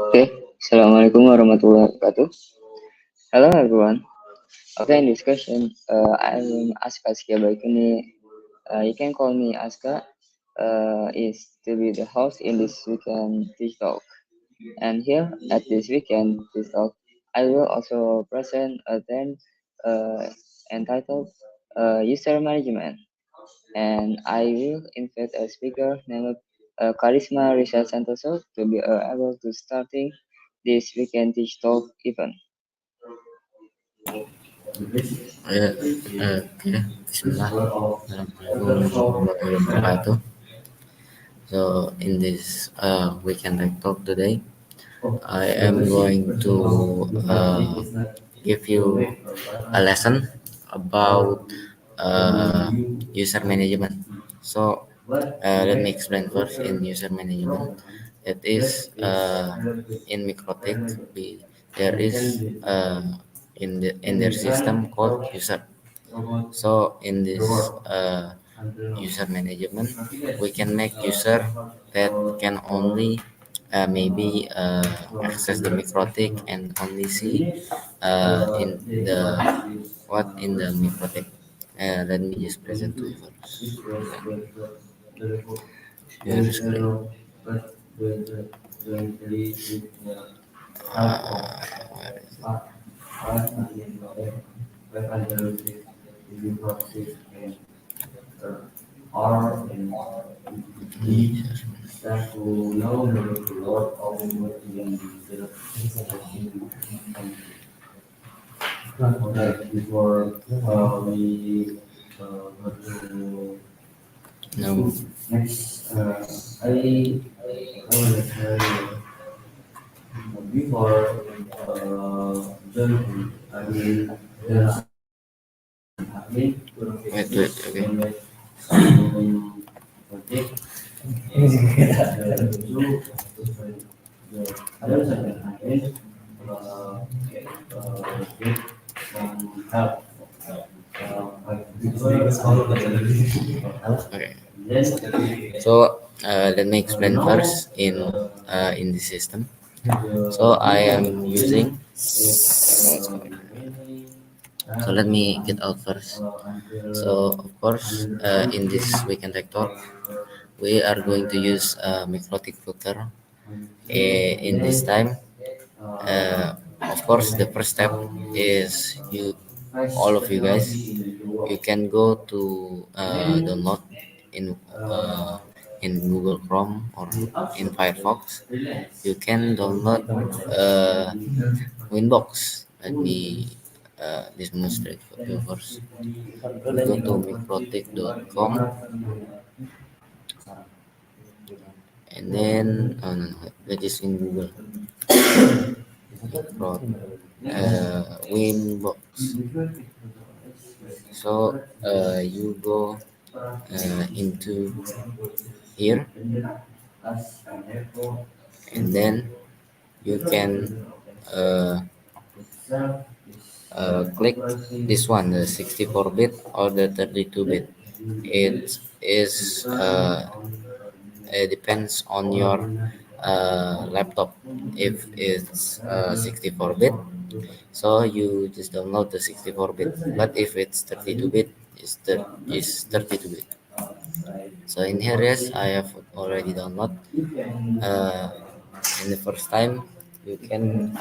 Okay, Assalamualaikum warahmatullahi wabarakatuh. Hello everyone. Okay, in this question, I'm Aska Baikuni. You can call me Aska. Is to be the host in this weekend Teach Talk. And here at this weekend Teach Talk, I will also present a theme entitled User Management. And I will invite a speaker named Charisma Richard Santoso to be able to starting this weekend Teach Talk event. Oke, Bismillah. Assalamualaikum warahmatullahi wabarakatuh. So, in this weekend talk today, I am going to give you a lesson about uh, user management. So, let me explain first in user management. It is in Microtik, there is in their system called user. So in this user management, we can make user that can only maybe access the Microtik and only see in the what in the Microtik. Let me just present to you first. Share screen. Where is it? No. Wait, okay. Okay. So let me explain first in the system. So I am using. So let me get out first. So of course, in this weekend tech talk, we are going to use Microtik filter. In this time, of course, the first step is all of you guys, you can go to download in uh, in Google Chrome or in Firefox. You can download uh, Winbox. Let me demonstrate for you first. Go to microtik.com and then that is in Google. Winbox. So you go into here and then you can uh, click this one, the 64-bit or the 32-bit. It is it depends on your laptop. If it's 64-bit, so you just download the 64-bit. But if it's 32-bit, is 32-bit. So in here, yes, I have already download. Uh, in the first time, you can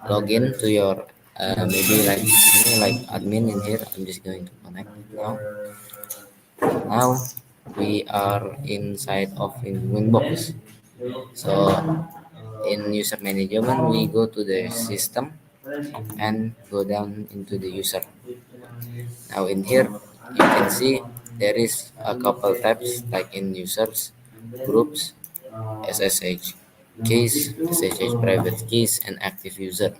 log in to your maybe like me, like admin in here. I'm just going to connect now. Now we are inside of in Winbox. So in user management, we go to the system and go down into the user. Now in here, you can see there is a couple tabs like in users, groups, SSH keys, SSH private keys, and active user.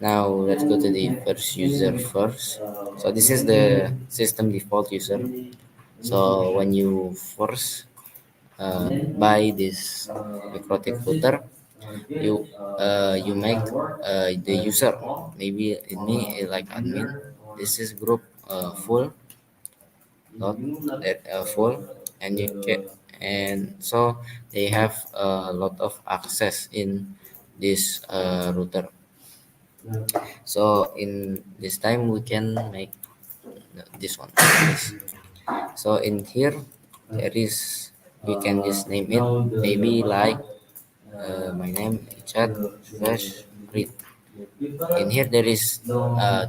Now let's go to the first user first. So this is the system default user. So when you first buy this Microtik footer, you make the user. Maybe in me like admin. This is group full, not that full, and you can and so they have a lot of access in this router. So in this time we can make this one. So in here there is, we can just name it maybe like my name chat slash read. In here there is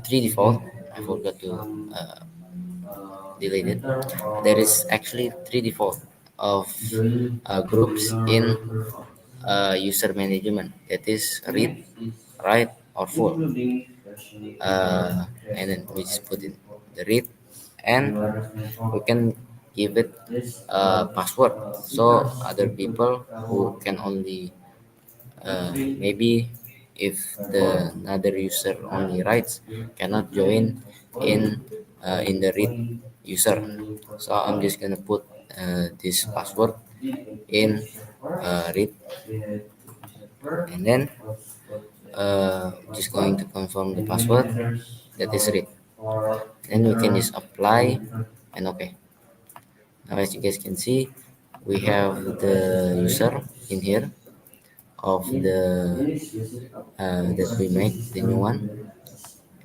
three default. I forgot to delete it. There is actually three default of groups in user management. That is read, write, or full. And then we just put in the read, and we can give it a password so other people who can only maybe if the another user only writes cannot join in the read user. So I'm just gonna put this password in read, and then just going to confirm the password, that is read. Then we can just apply and okay. Now as you guys can see, we have the user in here of the that we make the new one.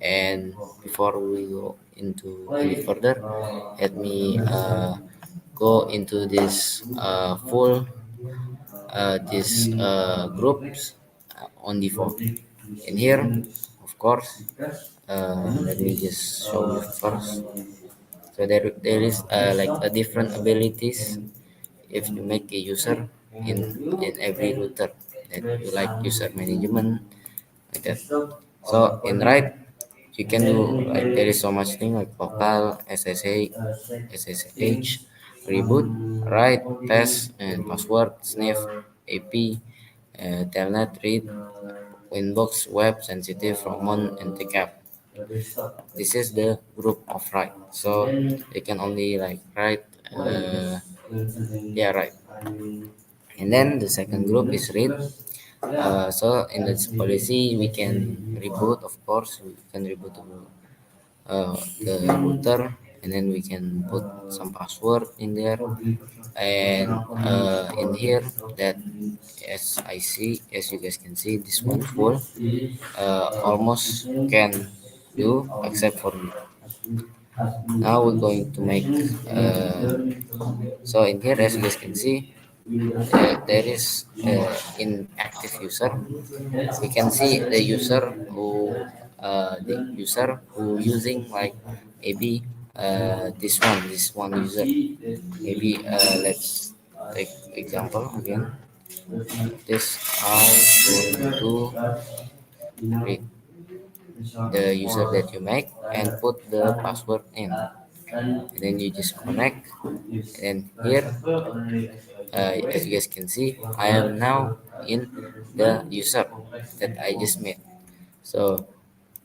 And before we go into any further, let me go into this full this groups on default. In here, of course, let me just show you first. So there is like a different abilities if you make a user in every router that you like user management like that. So in right, you can do like there is so much thing like local, SSH, reboot, write, test, and password, sniff, AP, telnet, read, inbox, web, sensitive, Roman, and TCAP. This is the group of write. So you can only like write, yeah, right. And then the second group is read. So in this policy, we can reboot, of course, we can reboot the router, and then we can put some password in there. And in here, that as I see, as you guys can see, this one full almost can do except for me. Now we're going to make so in here, as you guys can see, there is inactive user. We can see the user who using like maybe this one user. Maybe let's take example again. This I going to read the user that you make and put the password in, and then you just connect. And here, as you guys can see, I am now in the user that I just made. So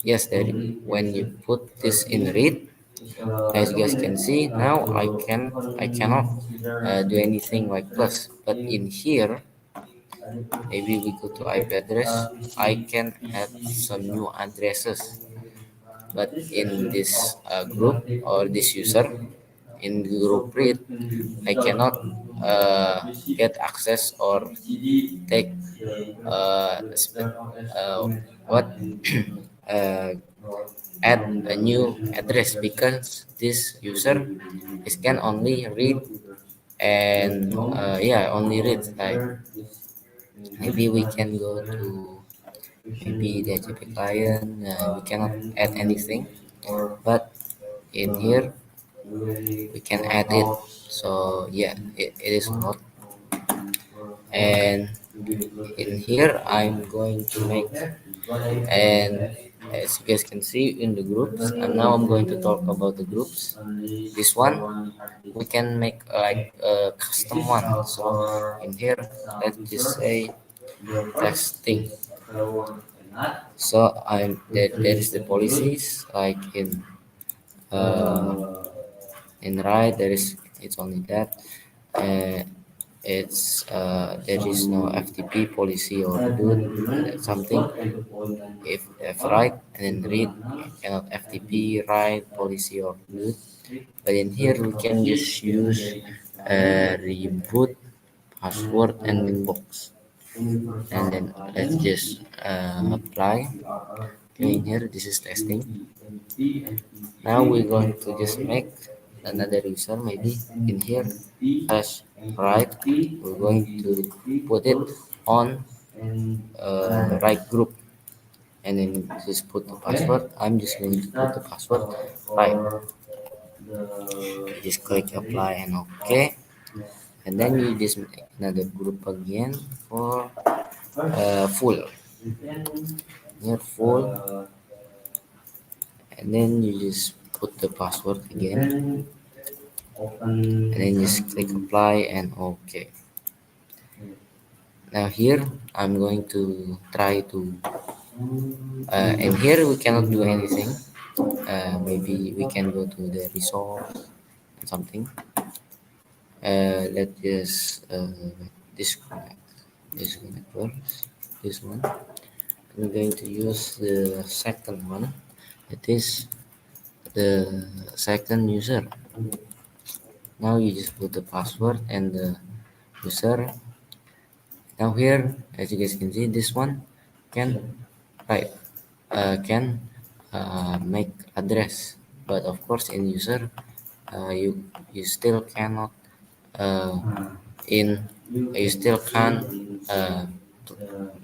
yes, there, when you put this in read, as you guys can see now, I cannot do anything like plus. But in here, maybe we go to IP address. I can add some new addresses. But in this group or this user in the group read, I cannot get access or take what uh, add a new address, because this user is can only read and yeah, only read. Like maybe we can go to maybe the HTTP client, we cannot add anything, but in here we can add it. So yeah, it is a lot. And in here I'm going to make, and as you guys can see in the groups, and now I'm going to talk about the groups. This one we can make like a custom one. So in here, let's just say testing. So there is the policies like uh, in right, there is, it's only that uh, it's there is no FTP policy or do something. If write and then read, you cannot FTP write policy or do. But in here we can just use reboot password and inbox, and then let's just apply. Okay, in here this is testing. Now we're going to just make another user, maybe in here slash right. We're going to put it on right group, and then just put the password. I'm just going to put the password right. Just click apply and OK, and then you just make another group again for full. Here full, and then you just put the password again, and then just click apply and OK. Now here I'm going to try to and here we cannot do anything. Maybe we can go to the resource and something. Let's just disconnect first. This one. I'm going to use the second one. It is the second user. Now you just put the password and the user. Now here, as you guys can see, this one can right can make address, but of course in user you still cannot uh, in you still can't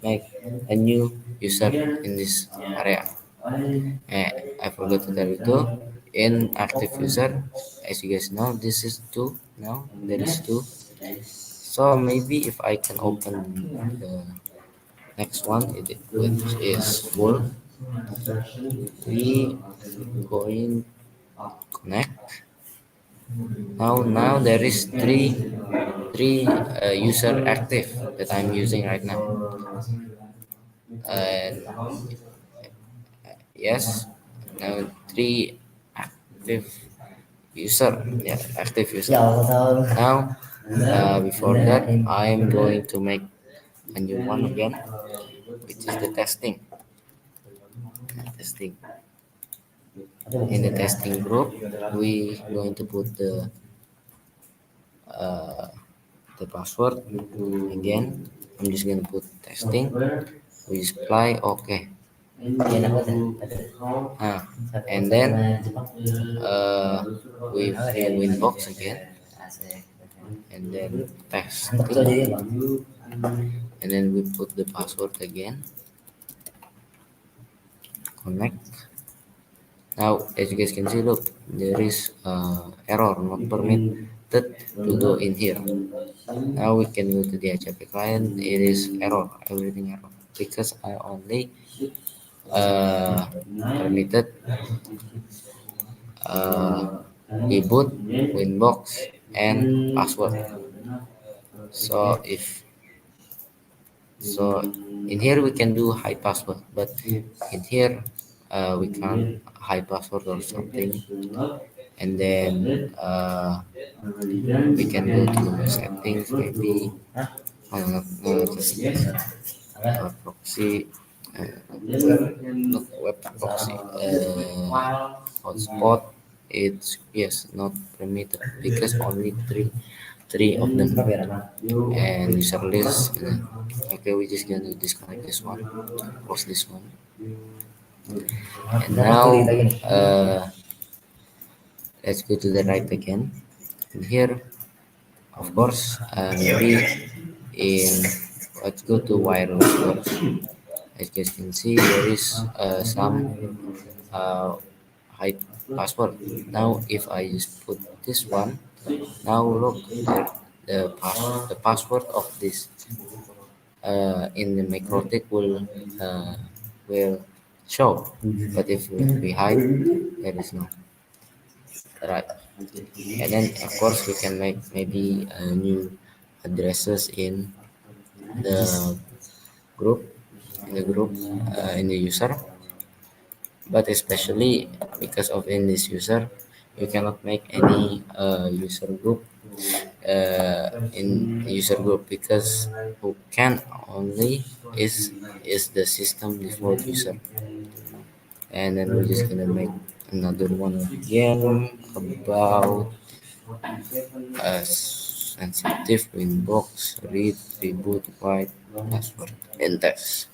make a new user in this area. I forgot to tell you too. In active user, as you guys know, this is two. Now there is two. So maybe if I can open the next one, which is full, we going connect. Now there is three user active that I'm using right now, and yes, now three active user, yeah, active user. Now before that, I'm going to make a new one again, which is the testing. Testing. In the testing group, we going to put uh, the password again. I'm just gonna put testing. We just apply OK. Ah, and then we fill inbox again, and then testing, and then we put the password again. Connect. Now, as you guys can see, look, there is error not permitted to go in here. Now we can go to the HTTP client. It is error, everything error, because I only permitted reboot, winbox, and password. So in here we can do high password, but in here we can't high password or something, and then we can go to settings maybe. Just proxy, not web proxy, hotspot. It's yes, not permitted because only three of them, and user list. Okay, we just gonna disconnect this one, close this one, and now let's go to the right again. And here, of course, maybe in let's go to wireless first. As you guys can see, there is some high password. Now, if I just put this one, now look, the password of this in the MikroTik will show, but if we hide, there is no right. And then of course we can make maybe new addresses in the group, in the user, but especially because of in this user you cannot make any user group in user group, because who can only is the system default user. And then we're just gonna make another one again about sensitive winbox, read, reboot, write, password, and test.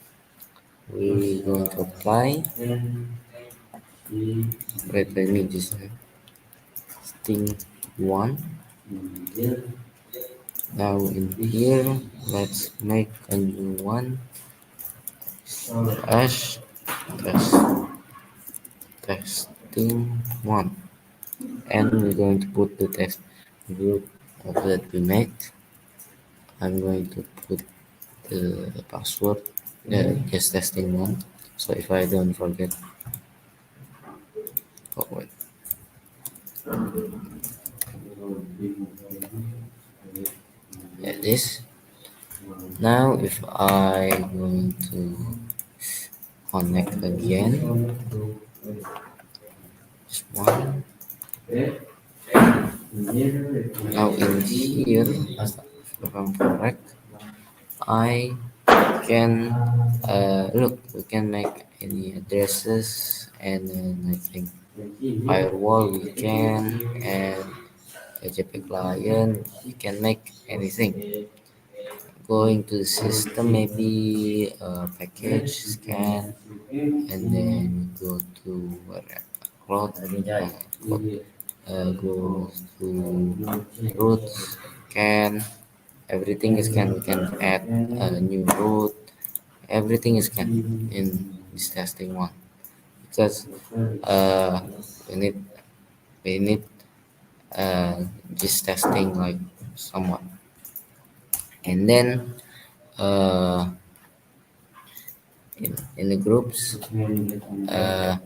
We're going to apply. Wait, let me just sting one. Now in here, let's make a new one. Slash test testing one, and we're going to put the test group of that we make. I'm going to put the password, just testing one. So if I don't forget, oh wait, yeah, this. Now if I going to connect again, just one. Now in here, if I'm correct, I can look. We can make any addresses, and then I think firewall we can, and a JPEG client. You can make anything. Going to the system, maybe package scan, and then go to where cloud, go to root scan. Everything is scan. We can add a new root. Everything is scan in this testing one, because uh, we need we need just testing like somewhat, and then uh, in the groups. Uh,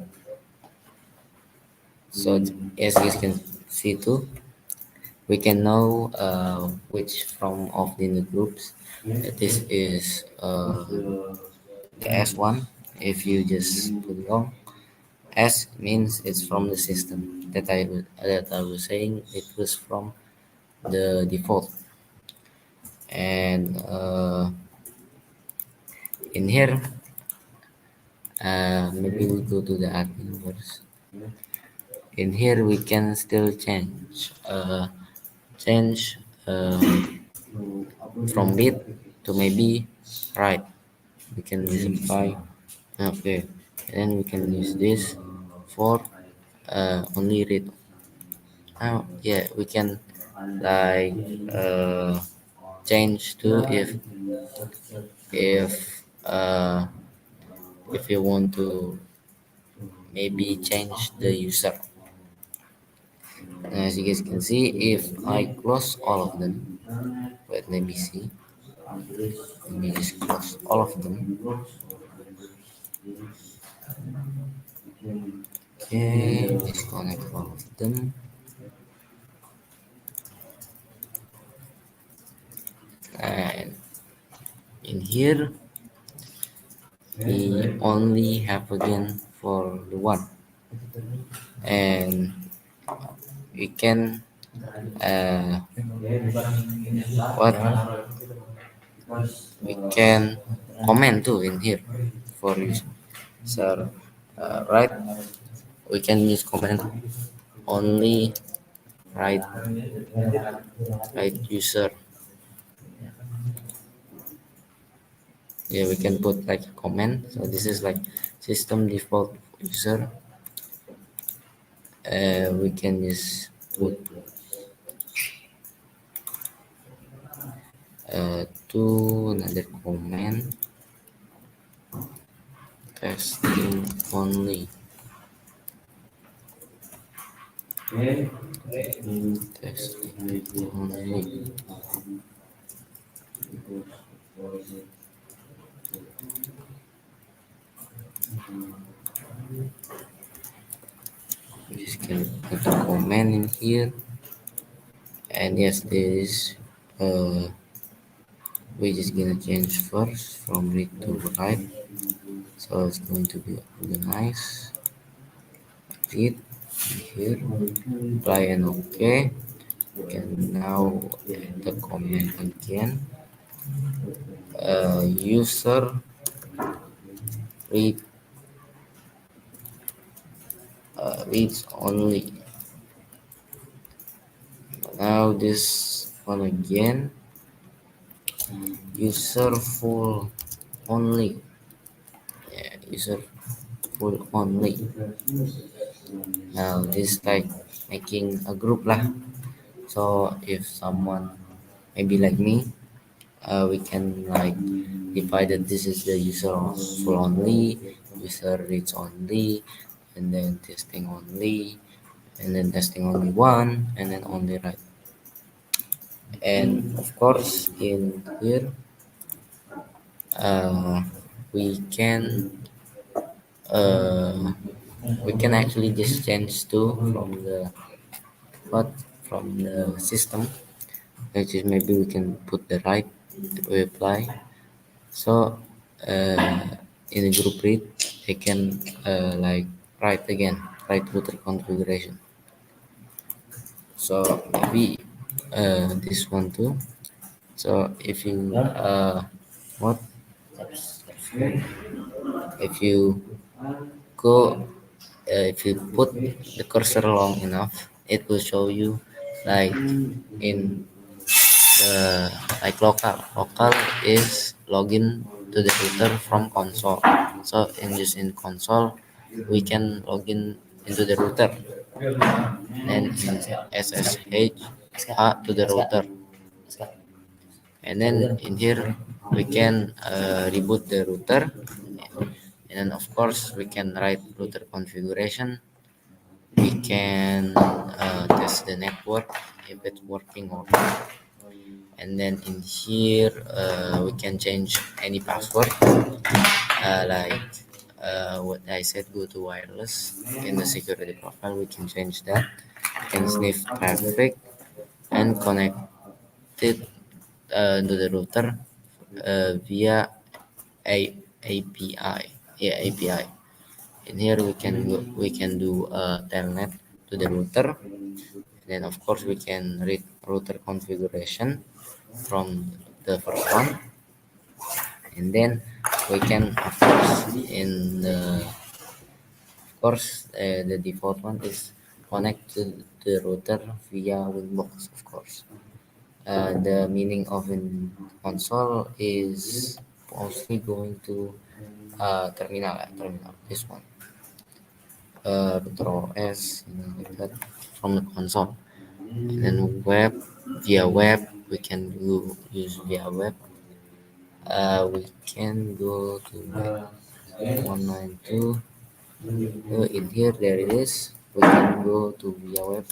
so as you can see too, we can know which from of the groups. This is the S1. If you just put it on, S means it's from the system that I was saying. It was from the default, and in here, maybe we go to the admin first. In here we can still change from bit to maybe right. We can specify, okay, and then we can use this for only read. Now yeah, we can like change to if you want to maybe change the user. As you guys can see, if I close all of them, wait, let me see. Let me just close all of them. Okay, disconnect all of them. And in here, we only have again for the one. And we can, uh, what? We can comment too in here for you. So, right, we can use comment only right user. Yeah, we can put like a comment. So this is like system default user. We can just put to another comment, testing only, testing only. We just can put a comment in here, and yes, this we just gonna change first from read to write. So it's going to be organized. Read here, apply and OK. We can now add the comment again. User read reads only. Now this one again, user full only. Yeah, user full only. Now this like making a group lah. So if someone maybe like me, we can like divide that this is the user full only, user reads only, and then testing only, and then testing only one, and then only write. And of course in here uh, we can uh, we can actually just change to from the what from the system, which is maybe we can put the right we apply. So in the group read, they can like write again, write router configuration. So maybe this one too. So if you what if you go if you put the cursor long enough, it will show you like in the like local is login to the router from console. So in just in console we can login into the router and in SSH to the router, and then in here we can reboot the router, and then of course we can write router configuration. We can test the network if it's working or not, and then in here we can change any password like what I said, go to wireless. In the security profile we can change that. We can sniff traffic and connect it to the router via API. Yeah, API. In here we can do telnet to the router. And then of course we can read router configuration from the first one, and then we can of course in the of course the default one is connect to the router via Winbox of course. The meaning of in console is mostly going to terminal this one router OS, like that from the console. And then web, via web we can do use via web. We can go to like 192. In here there it is. We can go to via web.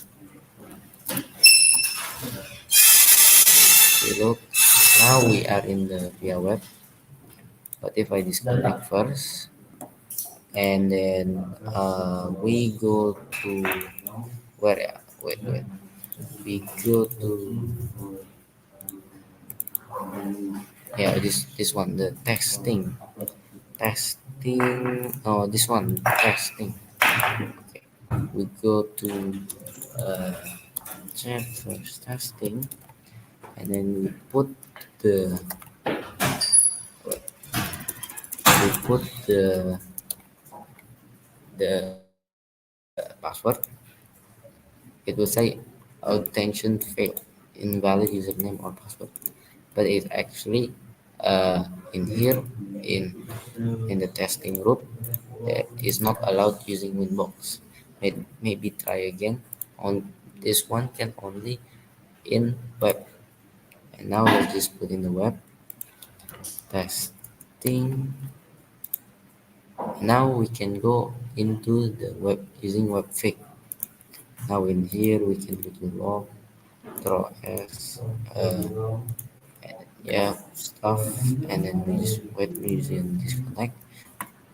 We look. Now we are in the via web. But if I disconnect first, and then we go to where? Wait. We go to yeah, this one, the testing. Oh, this one, testing. Okay, we go to uh, check first testing, and then the we put the password. It will say authentication failed, invalid username or password. But it's actually in here in in the testing group that is not allowed using Winbox. Maybe try again. On this one can only in web. And now let's just put in the web testing. Now we can go into the web using webfig. Now in here we can go to log, draw as, yeah, stuff, and then we just wait using disconnect.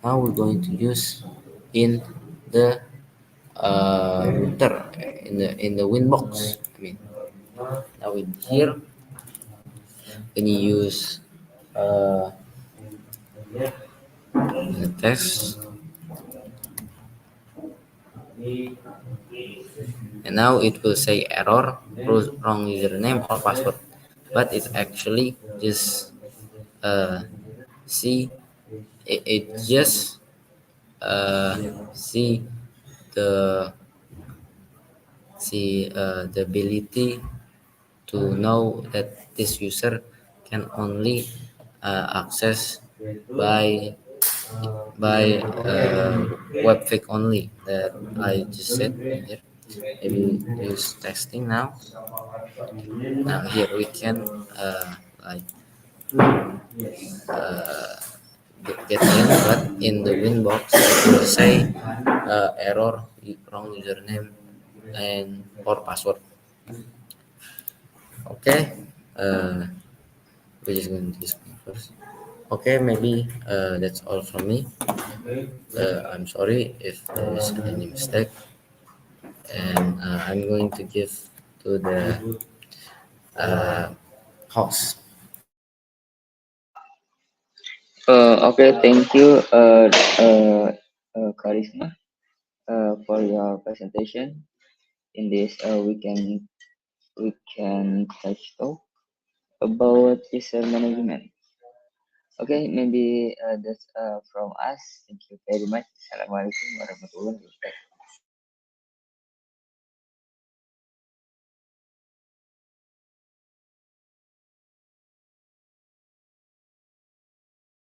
Now we're going to use in the router in the Winbox. I mean, now in here when you use uh, the test, and now it will say error, wrong username or password, but it's actually just see it just see the the ability to know that this user can only access by webfic only that I just said here. Maybe use texting now. Now here we can like uh, get in, but in the win box it will say error, wrong username and or password. Okay, we're just going to this one first. Okay, maybe that's all from me. I'm sorry if there is any mistake, and I'm going to give to the host. Okay, thank you, Charisma, for your presentation. In this, we can touch talk about user management. Okay, maybe that's from us. Thank you very much. Assalamualaikum warahmatullahi wabarakatuh.